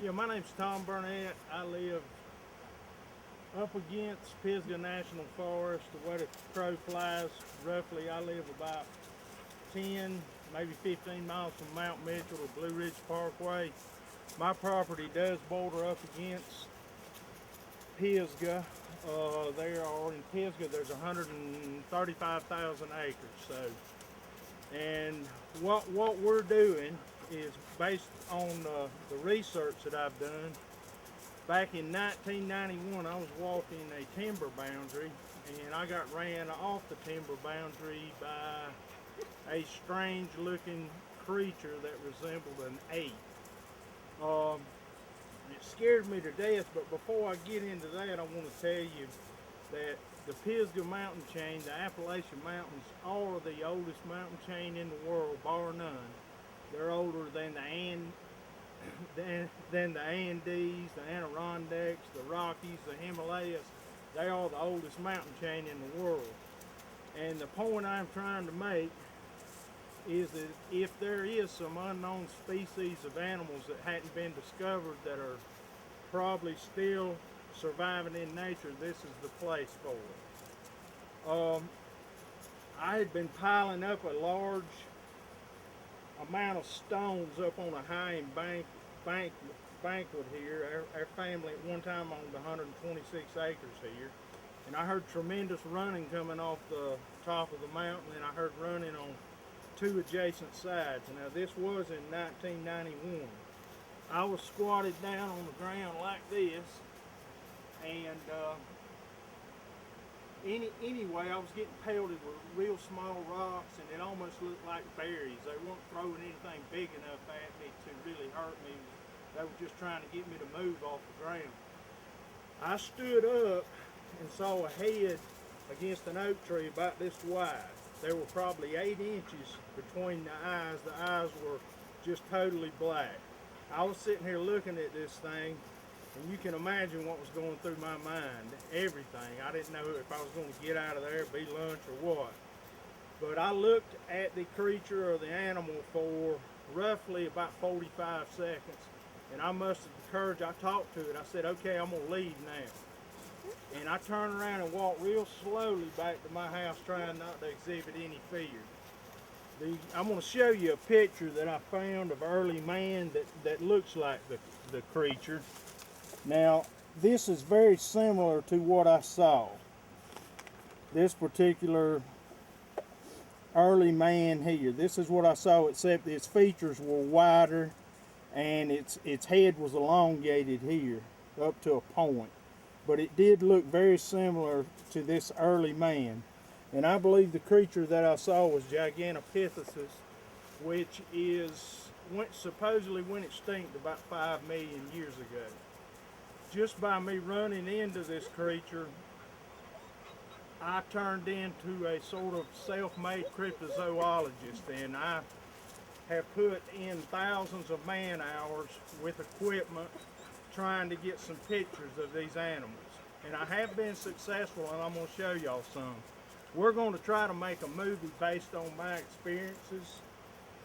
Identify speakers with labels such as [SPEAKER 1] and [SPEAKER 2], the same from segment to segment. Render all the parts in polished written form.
[SPEAKER 1] Yeah, my name's Tom Burnett. I live up against Pisgah National Forest. The way the crow flies, roughly, I live about 10, maybe 15 miles from Mount Mitchell or Blue Ridge Parkway. My property does border up against Pisgah. There are in Pisgah, there's 135,000 acres. And what we're doing is based on the research that I've done. Back in 1991, I was walking a timber boundary, and I got ran off the timber boundary by a strange-looking creature that resembled an ape. It scared me to death, but before I get into that, I want to tell you that the Pisgah mountain chain, the Appalachian Mountains, are the oldest mountain chain in the world, bar none. They're older than the Andes, the Adirondacks, the Rockies, the Himalayas. They are the oldest mountain chain in the world. And the point I'm trying to make is that if there is some unknown species of animals that hadn't been discovered that are probably still surviving in nature, this is the place for it. I had been piling up a large amount of stones up on a high embankment here. Our family at one time owned 126 acres here, and I heard tremendous running coming off the top of the mountain, and I heard running on two adjacent sides. Now this was in 1991. I was squatted down on the ground like this, and anyway, I was getting pelted with real small rocks, and it almost looked like berries. They weren't throwing anything big enough at me to really hurt me. They were just trying to get me to move off the ground. I stood up and saw a head against an oak tree about this wide. There were probably 8 inches between the eyes. The eyes were just totally black. I was sitting here looking at this thing, and you can imagine what was going through my mind. Everything. I didn't know if I was going to get out of there, be lunch or what. But I looked at the creature or the animal for roughly about 45 seconds, and I mustered the courage. I talked to it. I said, okay, I'm going to leave now. And I turned around and walked real slowly back to my house, trying not to exhibit any fear. I'm going to show you a picture that I found of early man that looks like the creature. Now, this is very similar to what I saw. This particular early man here. This is what I saw, except its features were wider and its head was elongated here up to a point. But it did look very similar to this early man. And I believe the creature that I saw was Gigantopithecus, which supposedly went extinct about 5 million years ago. Just by me running into this creature, I turned into a sort of self-made cryptozoologist, and I have put in thousands of man hours with equipment trying to get some pictures of these animals. And I have been successful, and I'm going to show y'all some. We're going to try to make a movie based on my experiences,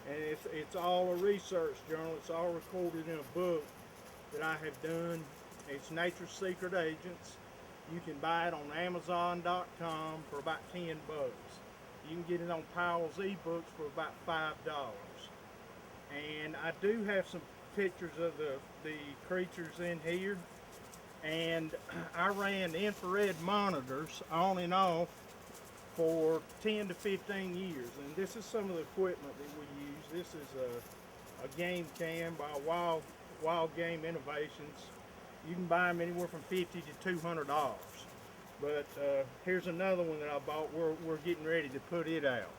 [SPEAKER 1] and it's all a research journal. It's all recorded in a book that I have done. It's Nature's Secret Agents. You can buy it on Amazon.com for about 10 bucks. You can get it on Powell's eBooks for about $5. And I do have some pictures of the creatures in here, and I ran infrared monitors on and off for 10 to 15 years, and this is some of the equipment that we use. This is a game cam by Wild Game Innovations. You can buy them anywhere from $50 to $200. But here's another one that I bought. We're getting ready to put it out.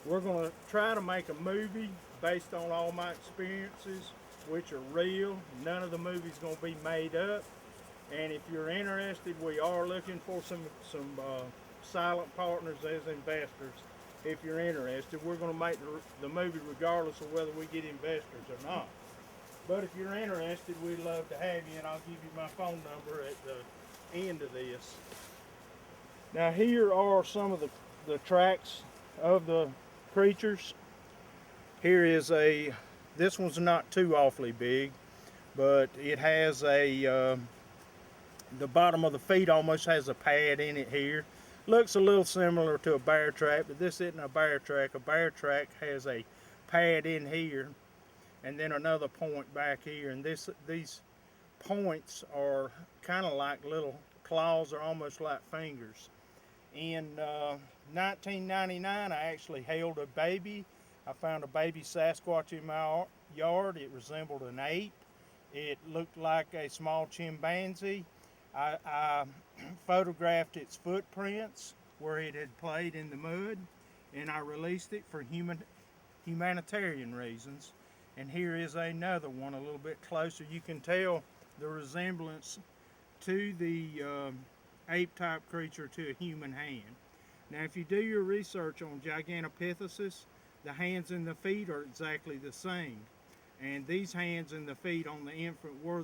[SPEAKER 1] We're going to try to make a movie based on all my experiences, which are real. None of the movie's going to be made up. And if you're interested, we are looking for some silent partners as investors. If you're interested, we're going to make the movie regardless of whether we get investors or not. But if you're interested, we'd love to have you, and I'll give you my phone number at the end of this. Now here are some of the tracks of the creatures. Here is this one's not too awfully big, but it has the bottom of the feet almost has a pad in it here. Looks a little similar to a bear track, but this isn't a bear track. A bear track has a pad in here and then another point back here, and these points are kind of like little claws, or almost like fingers. In 1999, I actually held a baby. I found a baby Sasquatch in my yard. It resembled an ape. It looked like a small chimpanzee. I photographed its footprints where it had played in the mud, and I released it for humanitarian reasons. And here is another one a little bit closer. You can tell the resemblance to the ape-type creature to a human hand. Now, if you do your research on Gigantopithecus, the hands and the feet are exactly the same. And these hands and the feet on the infant were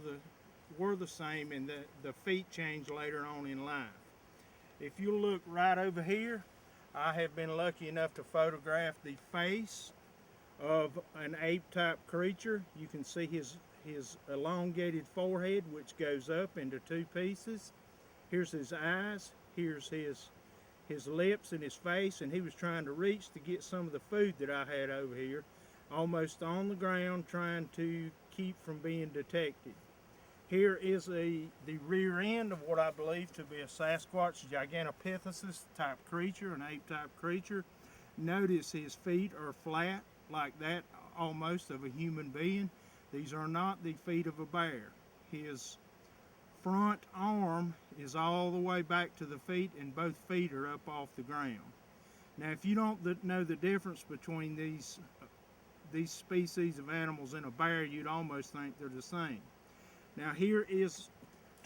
[SPEAKER 1] the same, and the feet changed later on in life. If you look right over here, I have been lucky enough to photograph the face of an ape-type creature. You can see his elongated forehead, which goes up into two pieces. Here's his eyes, here's his lips and his face, and he was trying to reach to get some of the food that I had over here, almost on the ground, trying to keep from being detected. Here is the rear end of what I believe to be a Sasquatch Gigantopithecus type creature, an ape type creature. Notice his feet are flat like that, almost of a human being. These are not the feet of a bear. His front arm is all the way back to the feet, and both feet are up off the ground. Now, if you don't know the difference between these species of animals and a bear, you'd almost think they're the same. Now, here is,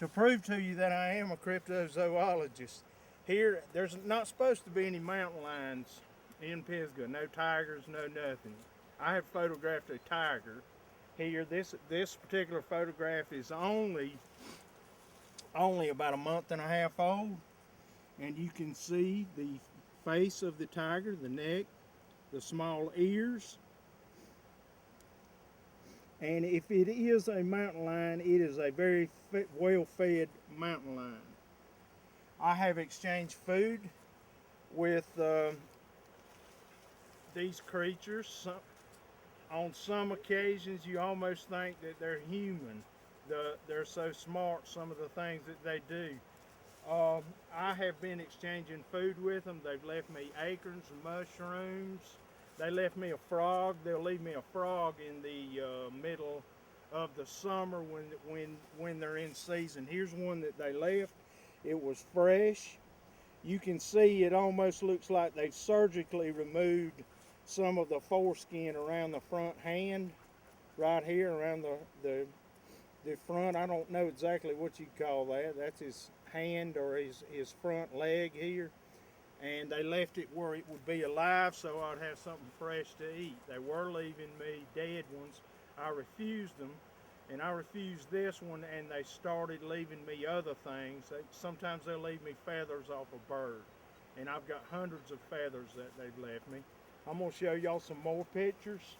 [SPEAKER 1] to prove to you that I am a cryptozoologist, here there's not supposed to be any mountain lions in Pisgah, no tigers, no nothing. I have photographed a tiger here. This particular photograph is only about a month and a half old, and you can see the face of the tiger, the neck, the small ears. And if it is a mountain lion, it is a very well-fed mountain lion. I have exchanged food with these creatures. On some occasions, you almost think that they're human. They're so smart, some of the things that they do. I have been exchanging food with them. They've left me acorns and mushrooms. They left me a frog. They'll leave me a frog in the middle of the summer when they're in season. Here's one that they left. It was fresh. You can see it almost looks like they've surgically removed some of the foreskin around the front hand, right here around the front. I don't know exactly what you call that. That's his hand or his front leg here. And they left it where it would be alive so I'd have something fresh to eat. They were leaving me dead ones. I refused them, and I refused this one, and they started leaving me other things. Sometimes they'll leave me feathers off a bird, and I've got hundreds of feathers that they've left me. I'm going to show y'all some more pictures.